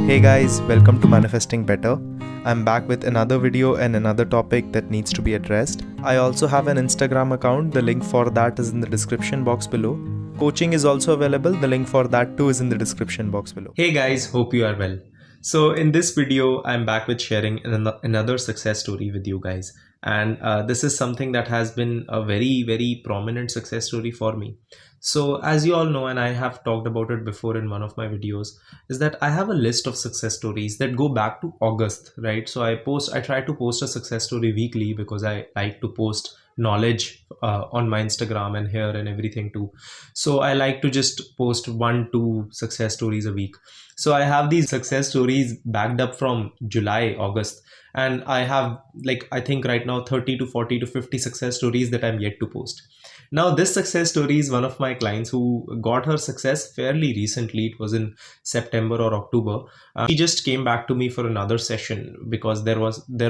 Hey guys, welcome to Manifesting Better. I'm back with another video and another topic that needs to be addressed. I also have an Instagram account. The link for that is in the description box below. Coaching is also available. The link for that too is in the description box below. Hey guys, hope you are well. So in this video, I'm back with sharing another success story with you guys. And this is something that has been a very prominent success story for me. So as you all know, and I have talked about it before in one of my videos, is that I have a list of success stories that go back to August, right? So I try to post a success story weekly because I like to post knowledge on my Instagram and here and everything too. So I like to just post 1-2 success stories a week. So I have these success stories backed up from July, August, and I have, like, I think right now 30 to 40 to 50 success stories that I'm yet to post. Now this success story is one of my clients who got her success fairly recently. It was in September or October. She just came back to me for another session because there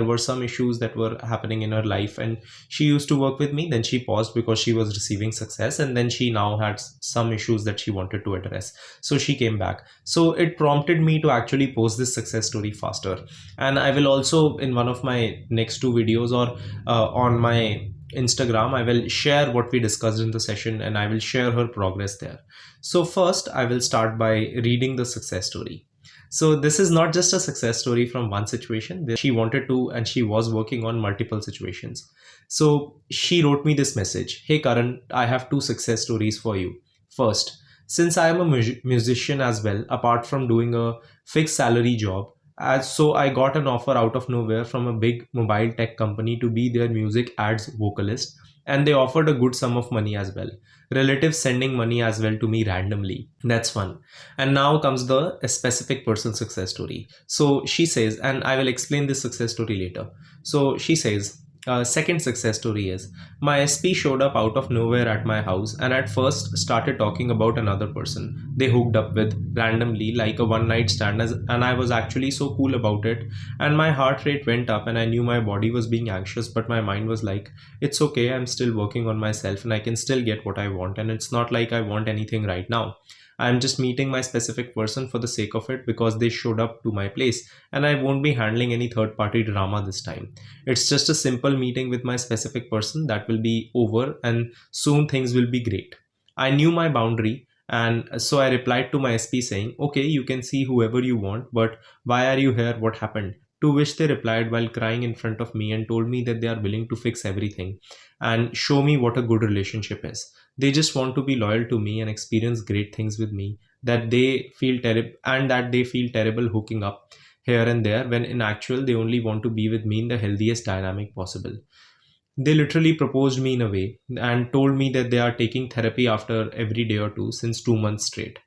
were some issues that were happening in her life, and she used to work with me. Then she paused because she was receiving success, and then she now had some issues that she wanted to address. So she came back. So it prompted me to actually post this success story faster. And I will also, in one of my next 2 videos or on my Instagram, I will share what we discussed in the session and I will share her progress there. So first, I will start by reading the success story. So this is not just a success story from one situation. She wanted to, and she was working on multiple situations. So she wrote me this message: "Hey Karan, I have 2 success stories for you. First, since I am a musician as well, apart from doing a fixed salary job, so I got an offer out of nowhere from a big mobile tech company to be their music ads vocalist, and they offered a good sum of money as well. Relatives sending money as well to me randomly. That's fun." And now comes the specific person success story. So she says, and I will explain this success story later. So she says, second success story is, my SP showed up out of nowhere at my house and at first started talking about another person they hooked up with randomly, like a one night stand, and I was actually so cool about it, and my heart rate went up and I knew my body was being anxious, but my mind was like, it's okay, I'm still working on myself and I can still get what I want, and it's not like I want anything right now. I'm just meeting my specific person for the sake of it because they showed up to my place, and I won't be handling any third party drama this time. It's just a simple meeting with my specific person that will be over and soon things will be great. I knew my boundary, and so I replied to my SP saying, okay, you can see whoever you want, but why are you here? What happened? To which they replied while crying in front of me and told me that they are willing to fix everything and show me what a good relationship is. They just want to be loyal to me and experience great things with me, that they feel terrible, and that they feel terrible hooking up here and there, when in actual they only want to be with me in the healthiest dynamic possible. They literally proposed me in a way and told me that they are taking therapy after every day or two since 2 months straight.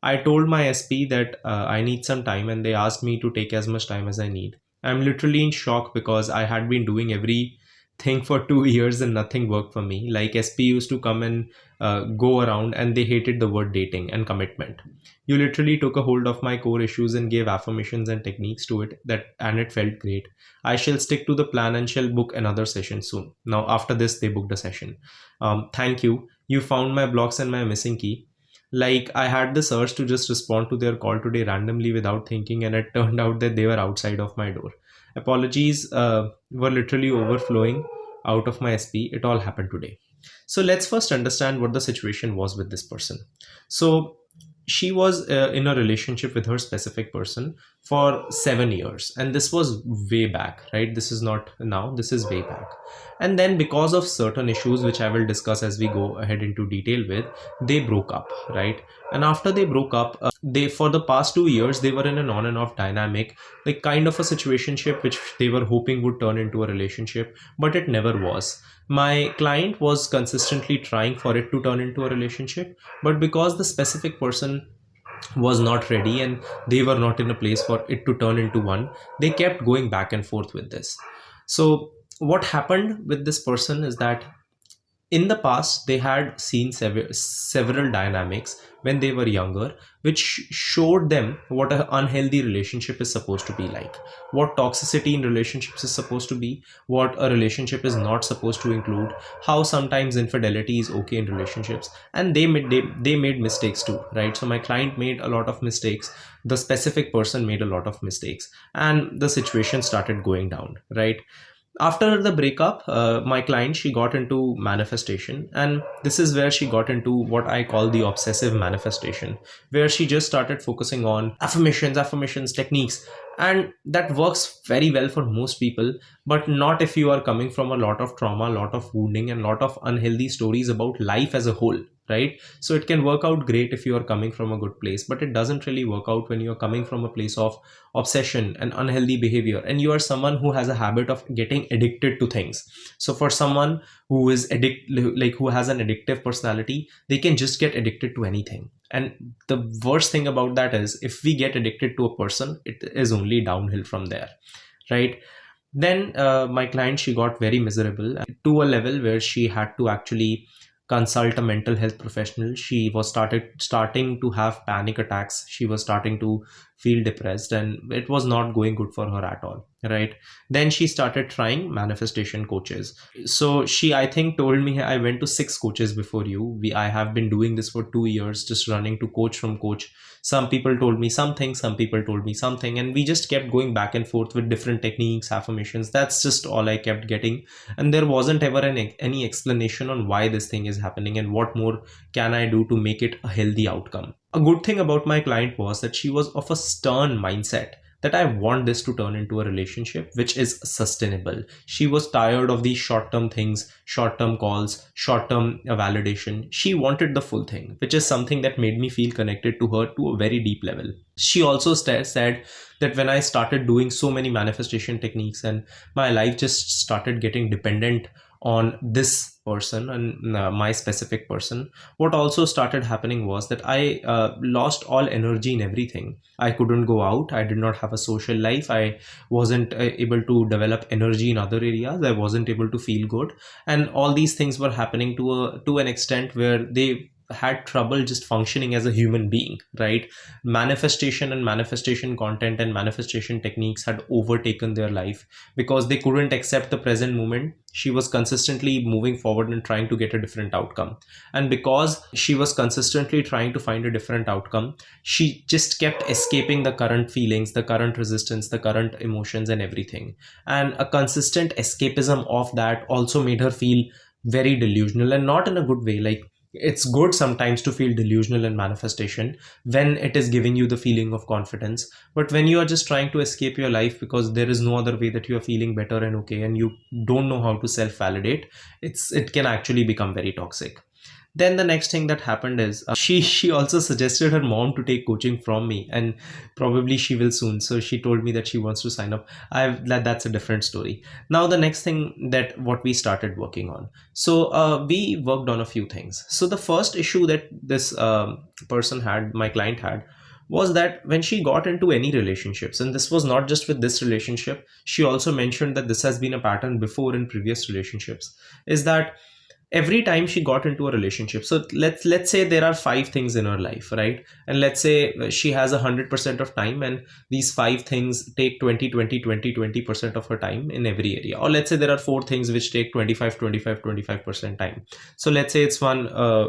I told my SP that I need some time, and they asked me to take as much time as I need. I'm literally in shock because I had been doing everything for 2 years and nothing worked for me. Like, SP used to come and go around, and they hated the word dating and commitment. You literally took a hold of my core issues and gave affirmations and techniques to it, and it felt great. I shall stick to the plan and shall book another session soon. Now after this, they booked a session. Thank you. You found my blocks and my missing key. Like, I had this urge to just respond to their call today randomly without thinking, and it turned out that they were outside of my door. Apologies were literally overflowing out of my SP. It all happened today. So let's first understand what the situation was with this person. So she was in a relationship with her specific person for 7 years, and this was way back, right? This is not now, this is way back. And then because of certain issues which I will discuss as we go ahead into detail with, they broke up, right? And after they broke up, they, for the past 2 years, they were in an on and off dynamic, like kind of a situationship which they were hoping would turn into a relationship, but it never was. My client was consistently trying for it to turn into a relationship, but because the specific person was not ready and they were not in a place for it to turn into one, they kept going back and forth with this. So what happened with this person is that In the past they had seen several dynamics when they were younger, which showed them what an unhealthy relationship is supposed to be like, what toxicity in relationships is supposed to be, what a relationship is not supposed to include, how sometimes infidelity is okay in relationships. And they made mistakes too, right? So my client made a lot of mistakes, the specific person made a lot of mistakes, and the situation started going down, right? After the breakup, my client, she got into manifestation, and this is where she got into what I call the obsessive manifestation, where she just started focusing on affirmations techniques. And that works very well for most people, but not if you are coming from a lot of trauma, a lot of wounding, and a lot of unhealthy stories about life as a whole, right? So it can work out great if you are coming from a good place, but it doesn't really work out when you are coming from a place of obsession and unhealthy behavior, and you are someone who has a habit of getting addicted to things. So for someone who is who has an addictive personality, they can just get addicted to anything. And the worst thing about that is, if we get addicted to a person, it is only downhill from there, right? Then my client, she got very miserable to a level where she had to actually consult a mental health professional. She was starting to have panic attacks, she was starting to feel depressed, and it was not going good for her at all, right? Then she started trying manifestation coaches. So she, I think, told me, I went to 6 coaches before you. I have been doing this for 2 years, just running to coach from coach. Some people told me something, some people told me something, and we just kept going back and forth with different techniques, affirmations. That's just all I kept getting. And there wasn't ever any explanation on why this thing is happening and what more can I do to make it a healthy outcome. A good thing about my client was that she was of a stern mindset, that I want this to turn into a relationship which is sustainable. She was tired of these short term things, short term calls, short term validation. She wanted the full thing, which is something that made me feel connected to her to a very deep level. She also said that when I started doing so many manifestation techniques and my life just started getting dependent on this person and my specific person, what also started happening was that I lost all energy in everything. I couldn't go out, I did not have a social life, I wasn't able to develop energy in other areas, I wasn't able to feel good. And all these things were happening to an extent where they had trouble just functioning as a human being, right? Manifestation and manifestation content and manifestation techniques had overtaken their life because they couldn't accept the present moment. She was consistently moving forward and trying to get a different outcome, and because she was consistently trying to find a different outcome, she just kept escaping the current feelings, the current resistance, the current emotions and everything. And a consistent escapism of that also made her feel very delusional, and not in a good way. Like, it's good sometimes to feel delusional in manifestation when it is giving you the feeling of confidence, but when you are just trying to escape your life because there is no other way that you are feeling better and okay, and you don't know how to self validate, it can actually become very toxic. Then the next thing that happened is she also suggested her mom to take coaching from me, and probably she will soon. So she told me that she wants to sign up. That's a different story. Now the next thing, that what we started working on. So we worked on a few things. So the first issue that this person had, my client had, was that when she got into any relationships, and this was not just with this relationship, she also mentioned that this has been a pattern before in previous relationships, is that every time she got into a relationship, so let's say there are 5 things in her life, right? And let's say she has 100% of time, and these 5 things take 20% of her time in every area. Or let's say there are 4 things which take 25% time. So let's say it's one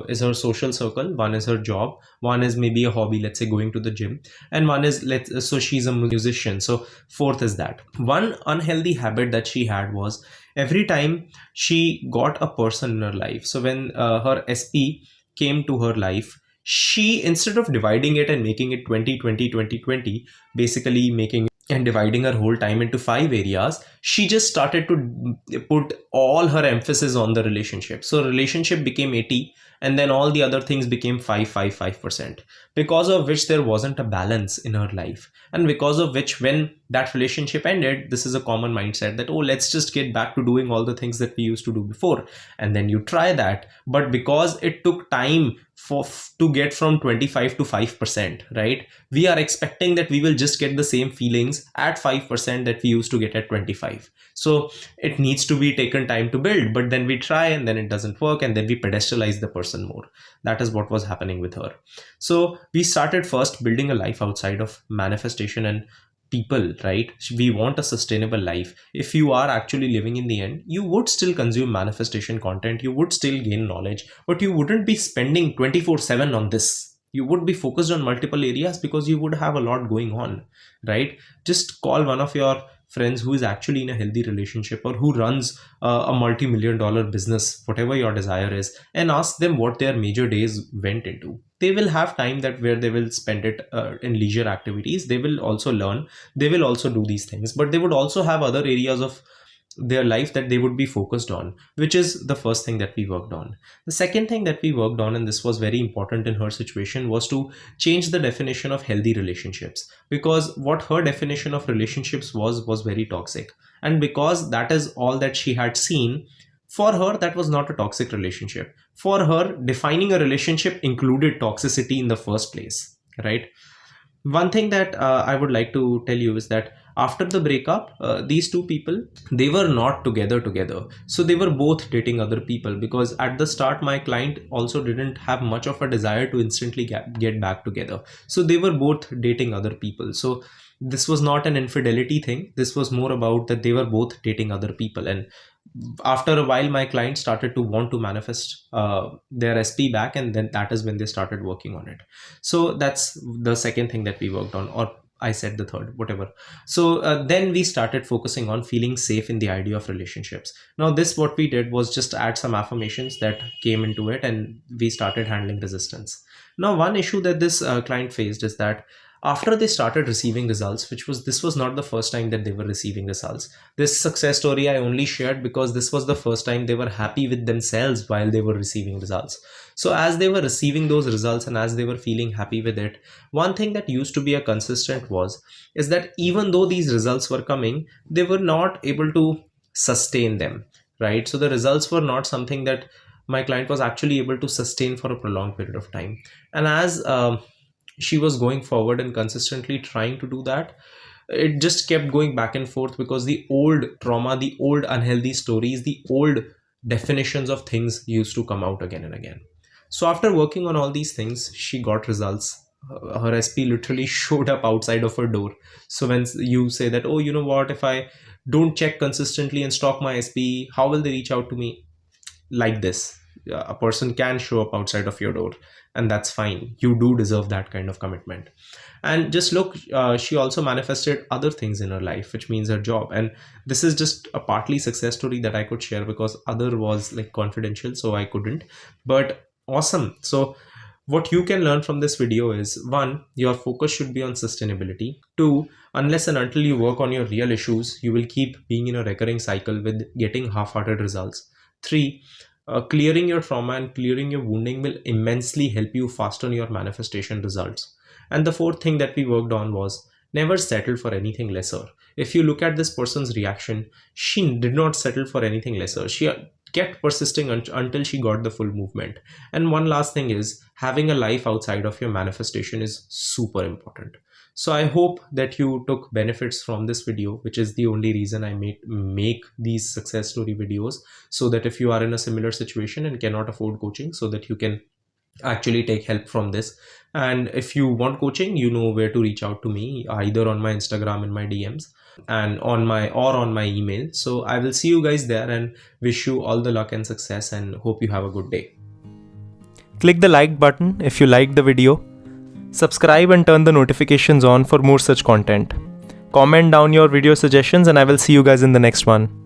is her social circle, one is her job, one is maybe a hobby, let's say going to the gym, and one is, so she's a musician, so fourth is that. One unhealthy habit that she had was, every time she got a person in her life, so when her SP came to her life, she, instead of dividing it and making it 20 20 20 20, basically making and dividing her whole time into 5 areas, she just started to put all her emphasis on the relationship. So relationship became 80, and then all the other things became 5 5 5%, because of which there wasn't a balance in her life, and because of which, when that relationship ended, this is a common mindset that, oh, let's just get back to doing all the things that we used to do before. And then you try that. But because it took time to get from 25 to 5%, right? We are expecting that we will just get the same feelings at 5% that we used to get at 25. So it needs to be taken time to build, but then we try and then it doesn't work, and then we pedestalize the person more. That is what was happening with her. So we started first building a life outside of manifestation and people, right? We want a sustainable life. If you are actually living in the end, you would still consume manifestation content, you would still gain knowledge, but you wouldn't be spending 24/7 on this. You would be focused on multiple areas because you would have a lot going on, right? Just call one of your friends who is actually in a healthy relationship or who runs a multi-million dollar business, whatever your desire is, and ask them what their major days went into. They will have time that where they will spend it in leisure activities. They will also learn, they will also do these things, but they would also have other areas of their life that they would be focused on, which is the first thing that we worked on. The second thing that we worked on, and this was very important in her situation, was to change the definition of healthy relationships, because what her definition of relationships was very toxic. And because that is all that she had seen, for her that was not a toxic relationship. For her, defining a relationship included toxicity in the first place, right? One thing that I would like to tell you is that after the breakup, these two people, they were not together, so they were both dating other people, because at the start my client also didn't have much of a desire to instantly get back together. So they were both dating other people. So this was not an infidelity thing, this was more about that they were both dating other people. And after a while my client started to want to manifest their SP back, and then that is when they started working on it. So that's the second thing that we worked on, or I said the third, whatever. So then we started focusing on feeling safe in the idea of relationships. Now this, what we did was just add some affirmations that came into it, and we started handling resistance. Now one issue that this client faced is that after they started receiving results, this was not the first time that they were receiving results. This success story I only shared because this was the first time they were happy with themselves while they were receiving results. So as they were receiving those results and as they were feeling happy with it, one thing that used to be a consistent is that even though these results were coming, they were not able to sustain them, right? So the results were not something that my client was actually able to sustain for a prolonged period of time. And as she was going forward and consistently trying to do that, it just kept going back and forth, because the old trauma, the old unhealthy stories, the old definitions of things used to come out again and again. So after working on all these things, she got results. Her SP literally showed up outside of her door. So when you say that, oh, you know what, if I don't check consistently and stalk my SP, how will they reach out to me? Like this, a person can show up outside of your door, and that's fine. You do deserve that kind of commitment. And just look, she also manifested other things in her life, which means her job. And this is just a partly success story that I could share, because other was like confidential, so I couldn't. But awesome. So what you can learn from this video is, 1, your focus should be on sustainability. 2, unless and until you work on your real issues, you will keep being in a recurring cycle with getting half-hearted results. 3, clearing your trauma and clearing your wounding will immensely help you fasten your manifestation results. And the 4th thing that we worked on was, never settle for anything lesser. If you look at this person's reaction, she did not settle for anything lesser. She kept persisting until she got the full movement. And one last thing is, having a life outside of your manifestation is super important. So I hope that you took benefits from this video, which is the only reason I make these success story videos, so that if you are in a similar situation and cannot afford coaching, so that you can actually take help from this. And if you want coaching, you know where to reach out to me, either on my Instagram in my DMs and on my email. So I will see you guys there, and wish you all the luck and success, and hope you have a good day. Click the like button if you liked the video. Subscribe and turn the notifications on for more such content. Comment down your video suggestions, and I will see you guys in the next one.